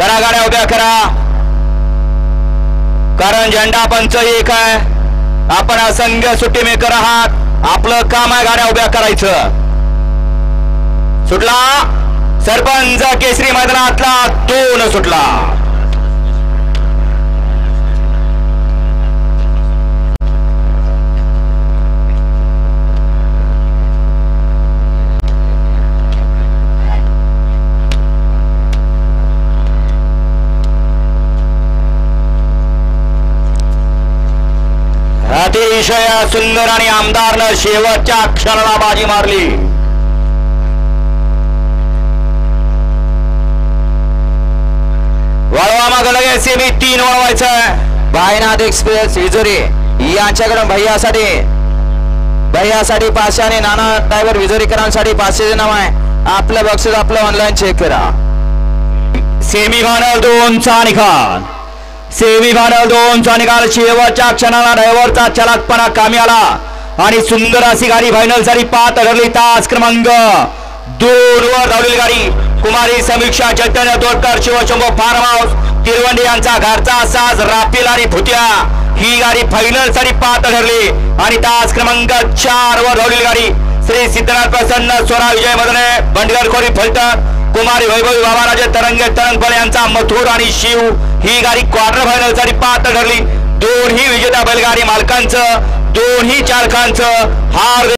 करा गाड्या उभ्या करा, कारण झेंडा पंच एक आहे. आपण असंख्य सुट्टी मेकर आहात. आपलं काम आहे गाड्या उभ्या करायचं. सुटला सरपंच केसरी मैदानातला 2 सुटला. अतिशय सुंदर आणि आमदारनं शेवटच्या क्षणाला बाजी मारली. वळवा माग लगेच सेमी 3 वळवायचं. भाईनाथ एक्सप्रेस विजोरी यांच्याकडून भैयासाठी 500 आणि नाना ड्रायव्हर विजोरीकरांसाठी 500 नाव आहे. आपलं बक्षीस आपलं ऑनलाईन चेक करा. सेमी फायनल 2 चा निकाल. सेमी फायनल 2 चा निकाल. शेवटच्या क्षणाला ड्रायव्हरचा चलाकपणा कामी आला आणि सुंदर अशी गाडी फायनल साठी पात ठरली. तास क्रमांक 2 वर धावलेली गाडी कुमारी समीक्षा चैतन्य तोडकर शिवशंभो फार्म हाऊस तिरवंडी यांचा घरचा साज राफेल आणि भुतिया ही गाडी फायनल साठी पात ठरली. आणि तास क्रमांक 4 वर धावलेली गाडी श्री सिद्धनाथ प्रसन्न स्वरा विजय मदने बंडगर कोरी फलटण कुमारी वैभवी बाबाराजे तरंगे तरंगपळे यांचा मथुर आणि शिव ही गाडी क्वार्टर फायनल साठी पात्र ठरली. दोन्ही विजेता बैलगाडी मालकांचं दोन्ही चालकांचं हार